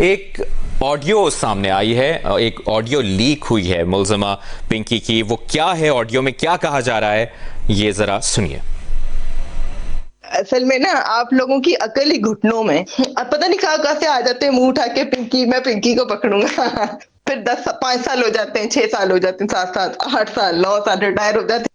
एक ऑडियो सामने आई है, एक ऑडियो लीक हुई है मुलजिमा पिंकी की। वो क्या है, ऑडियो में क्या कहा जा रहा है, ये जरा सुनिए। असल में ना आप लोगों की अकल ही घुटनों में। अब पता नहीं कहाँ कहाँ से आ जाते हैं मुंह उठा के, पिंकी मैं पिंकी को पकड़ूंगा। फिर 5 साल हो जाते हैं, 6 साल हो जाते हैं, 7 साल, 8 साल, 9 साल रिटायर हो जाते हैं।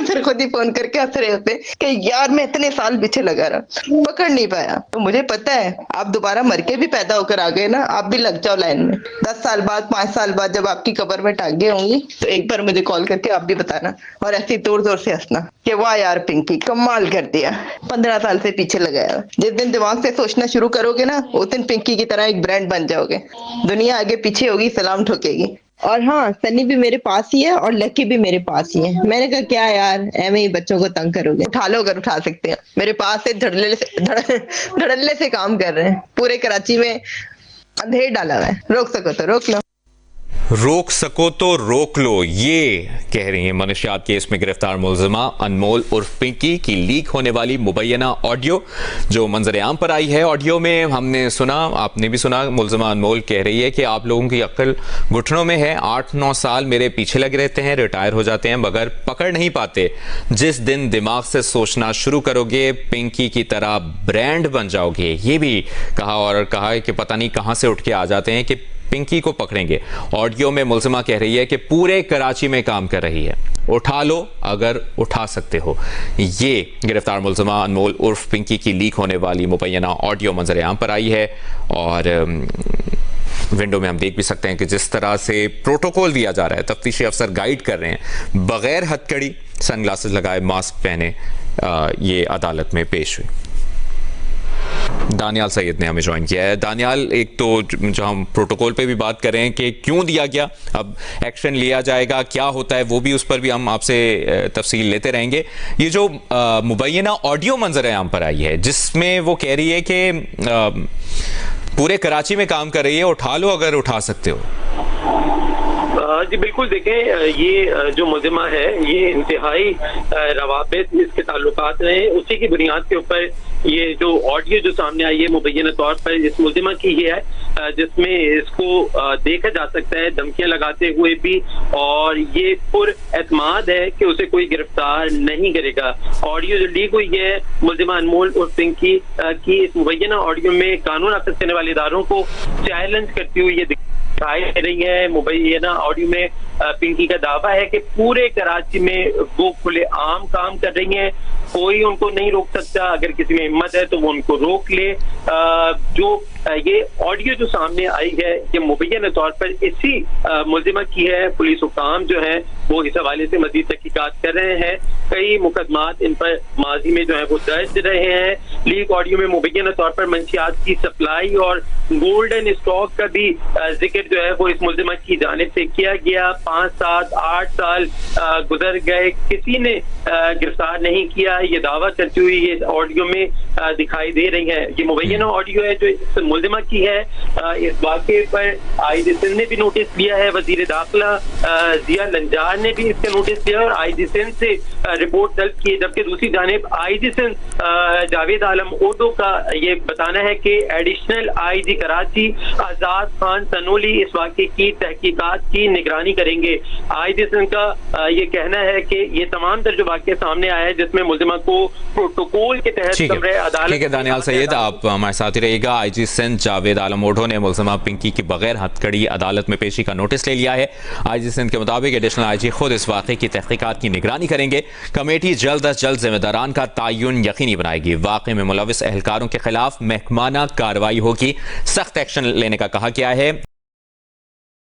फिर खुद ही फोन करके हंस रहे होते कि यार मैं इतने साल पीछे लगा रहा, पकड़ नहीं पाया। तो मुझे पता है आप दोबारा मर के भी पैदा होकर आ गए ना, आप भी लग जाओ लाइन में। 10 साल बाद, 5 साल बाद जब आपकी कब्र में टांगे होंगी तो एक बार मुझे कॉल करके आप भी बताना, और ऐसे जोर जोर से हंसना कि वाह यार पिंकी कमाल कर दिया, 15 साल से पीछे लगाया। जिस दिन दिमाग से सोचना शुरू करोगे ना, उस दिन पिंकी की तरह एक ब्रांड बन जाओगे। दुनिया आगे पीछे होगी, सलाम ठोकेगी। और हाँ, सनी भी मेरे पास ही है और लकी भी मेरे पास ही है। मैंने कहा क्या यार, ऐਵੇਂ ही बच्चों को तंग करोगे, उठा लो अगर उठा सकते हैं। मेरे पास से धड़ल्ले से काम कर रहे हैं। पूरे कराची में अंधेर डाला हुआ है, रोक सको तो रोक लो। रोक सको तो रोक लो, ये कह रही है मनशियात केस में गिरफ्तार मुलजिमा अनमोल उर्फ पिंकी की लीक होने वाली मुबैना ऑडियो जो मंजर आम पर आई है। ऑडियो में हमने सुना, आपने भी सुना, मुलजिमा अनमोल कह रही है कि आप लोगों की अक्ल घुटनों में है, 8-9 साल मेरे पीछे लगे रहते हैं, रिटायर हो जाते हैं मगर पकड़ नहीं पाते। जिस दिन दिमाग से सोचना शुरू करोगे पिंकी की तरह ब्रांड बन जाओगे, ये भी कहा। और कहा कि पता नहीं कहां से उठ के आ जाते हैं कि पिंकी को पकड़ेंगे। ऑडियो में मुलजिमा कह रही है कि पूरे कराची में काम कर रही है, उठा लो अगर उठा सकते हो। ये गिरफ्तार मुलजिमा अनमोल उर्फ पिंकी की लीक होने वाली मुबैना ऑडियो मंजर आम पर आई है। और विंडो में हम देख भी सकते हैं कि जिस तरह से प्रोटोकॉल दिया जा रहा है, तफ्तीशी अफसर गाइड कर रहे हैं, बगैर हथकड़ी, सनग्लासेस लगाए, मास्क पहने ये अदालत में पेश हुई। दानियाल सैयद ने हमें ज्वाइन किया है। दानियाल, एक तो जो हम प्रोटोकॉल पे भी बात कर रहे हैं कि क्यों दिया गया, अब एक्शन लिया जाएगा, क्या होता है वो भी, उस पर भी हम आपसे तफसील लेते रहेंगे। ये जो मुबैना ऑडियो मंजर आम पर आई है जिसमें वो कह रही है कि पूरे कराची में काम कर रही है, उठा लो अगर उठा सकते हो। जी बिल्कुल, देखें ये जो मुलजिमा है ये इंतहाई रवाबित इसके ताल्लुकात रहे, उसी की बुनियाद के ऊपर ये जो ऑडियो जो सामने आई है मुबैना तौर पर इस मुलजिमा की ही है, जिसमें इसको देखा जा सकता है धमकियां लगाते हुए भी, और ये पुर एतमाद है कि उसे कोई गिरफ्तार नहीं करेगा। ऑडियो जो लीक हुई है मुलजिमा अनमोल उर्फ पिंकी की, इस मुबैना ऑडियो में कानून नाफिज करने वाले इदारों को चैलेंज करती हुई ये दिखाई दे रही है। मुबैना ऑडियो में पिंकी का दावा है कि पूरे कराची में वो खुले आम काम कर रही हैं, कोई उनको नहीं रोक सकता, अगर किसी में हिम्मत है तो वो उनको रोक ले। जो ये ऑडियो जो सामने आई है ये मुबैना तौर पर इसी मुलजिमा की है। पुलिस हुकाम जो है वो इस हवाले से मजीद तहकीकात कर रहे हैं। कई मुकदमात इन पर माजी में जो है वो दर्ज रहे हैं। लीक ऑडियो में मुबैना तौर पर मंशियात की सप्लाई और गोल्डन स्टॉक का भी जिक्र जो है वो इस मुलजिमा की जानिब से किया गया। 5, 7, 8 साल गुजर गए, किसी ने गिरफ्तार नहीं किया, ये दावा करती हुई ये ऑडियो में दिखाई दे रही है। ये मुबैना ऑडियो है जो इस मुलजिमा की है। इस वाक़े पर आईजी सिंध ने भी नोटिस लिया है, वजीर दाखिला जिया लंजार ने भी इसका नोटिस लिया और आईजी सिंध से रिपोर्ट तलब की है। जबकि दूसरी जानिब आईजी सिंध जावेद आलम ओडो का ये बताना है कि एडिशनल आईजी कराची आजाद खान तनोली इस वाक़े की तहकीकात की निगरानी करेंगे। आईजी सिंध का ये कहना है कि ये तमाम तर जो वाक़या सामने आया है जिसमें मुलजिमा को प्रोटोकॉल के तहत कमरे अदालत। ठीक है दानियाल सैयद, आप हमारे साथ ही रहिएगा। आईजी सिंध जावेद आलम ओढो ने मुलजिमा पिंकी की बगैर हथकड़ी अदालत में पेशी का नोटिस ले लिया है। आईजी सिंध के मुताबिक एडिशनल आईजी खुद इस वाक़े की तहकीकात की निगरानी करेंगे। कमेटी जल्द अज जल्द जिम्मेदारान का तयन यकीनी बनाएगी। वाक़े में मुलविस एहलकारों के खिलाफ महकमाना कार्रवाई होगी, सख्त एक्शन लेने का कहा गया है।